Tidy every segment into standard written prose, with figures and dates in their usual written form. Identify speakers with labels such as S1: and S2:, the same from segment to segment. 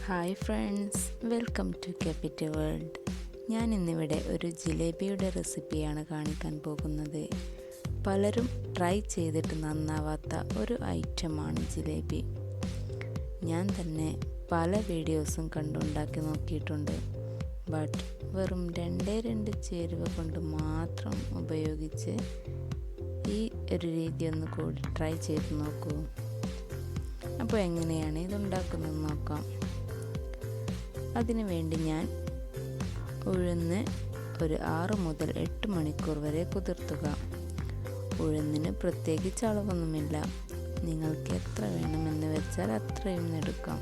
S1: Hi friends, welcome to capital world. ഞാൻ ഇന്നിവിടെ ഒരു ജിലേബിയുടെ റെസിപ്പിയാണ് കാണിക്കാൻ പോകുന്നത്. പലരും ട്രൈ ചെയ്തിട്ട് നന്നാവാത്ത ഒരു ഐറ്റമാണ് ജിലേബി. ഞാൻ തന്നെ പല വീഡിയോസും കണ്ടുണ്ടാക്കി നോക്കിയിട്ടുണ്ട്. ബട്ട് വെറും രണ്ട് ചേരുവ കൊണ്ട് മാത്രം ഉപയോഗിച്ച് ഈ ഒരു രീതി ഒന്ന് കൂടി ട്രൈ ചെയ്ത് നോക്കൂ. അപ്പോൾ എങ്ങനെയാണ് ഇതുണ്ടാക്കുന്നത് നോക്കാം. അതിനു വേണ്ടി ഞാൻ ഉഴുന്ന് ഒരു 6 മുതൽ 8 മണിക്കൂർ വരെ കുതിർത്തുക. ഉഴുന്നിന് പ്രത്യേകിച്ച് അളവൊന്നുമില്ല, നിങ്ങൾക്ക് എത്ര വേണമെന്ന് വെച്ചാൽ അത്രയും എടുക്കാം.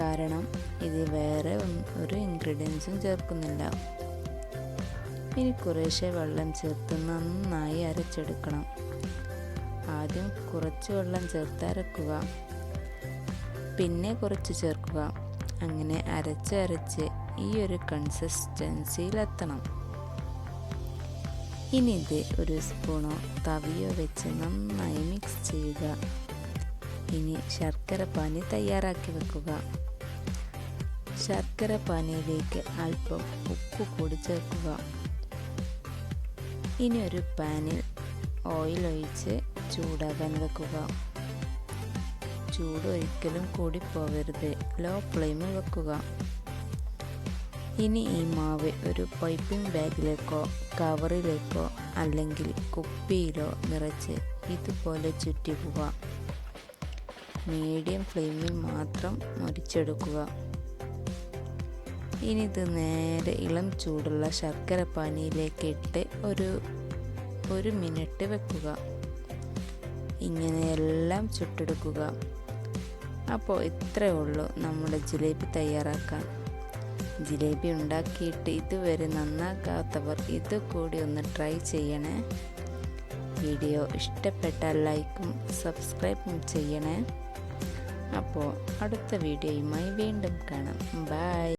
S1: കാരണം ഇത് വേറെ ഒരു ഇൻഗ്രീഡിയൻസും ചേർക്കുന്നില്ല. ഇനി കുറേശ്ശെ വെള്ളം ചേർത്ത് നന്നായി അരച്ചെടുക്കണം. ആദ്യം കുറച്ച് വെള്ളം ചേർത്ത് അരക്കുക, പിന്നെ കുറച്ച് ചേർക്കുക. അങ്ങനെ അരച്ച് ഈ ഒരു കൺസിസ്റ്റൻസിയിലെത്തണം. ഇനി ഇത് ഒരു സ്പൂണോ തവിയോ വെച്ച് നന്നായി മിക്സ് ചെയ്യുക. ഇനി ശർക്കര പാനി തയ്യാറാക്കി വെക്കുക. ശർക്കര പാനിയിലേക്ക് അല്പം ഉപ്പ് കൂടി ചേർക്കുക. ഇനി ഒരു പാനിൽ ഓയിൽ ഒഴിച്ച് ചൂടാകാൻ വെക്കുക. ചൂട് ഒരിക്കലും കൂടിപ്പോവരുത്, ലോ ഫ്ലെയിമിൽ വെക്കുക. ഇനി ഈ മാവ് ഒരു പൈപ്പിംഗ് ബാഗിലേക്കോ കവറിലേക്കോ അല്ലെങ്കിൽ കുപ്പിയിലോ നിറച്ച് ഇതുപോലെ ചുറ്റിക്കുക. മീഡിയം ഫ്ലെയിമിൽ മാത്രം മൊരിച്ചെടുക്കുക. ഇനി ഇത് നേരെ ഇളം ചൂടുള്ള ശർക്കര പാനിയിലേക്ക് ഇട്ട് ഒരു മിനിറ്റ് വെക്കുക. ഇങ്ങനെയെല്ലാം ചുട്ടെടുക്കുക. അപ്പോൾ ഇത്രയേ ഉള്ളൂ നമ്മുടെ ജിലേബി തയ്യാറാക്കാൻ. ജിലേബി ഉണ്ടാക്കിയിട്ട് ഇതുവരെ നന്നാക്കാത്തവർ ഇത് കൂടി ഒന്ന് ട്രൈ ചെയ്യണേ. വീഡിയോ ഇഷ്ടപ്പെട്ടാൽ ലൈക്കും സബ്സ്ക്രൈബും ചെയ്യണേ. അപ്പോൾ അടുത്ത വീഡിയോയുമായി വീണ്ടും കാണാം. ബൈ.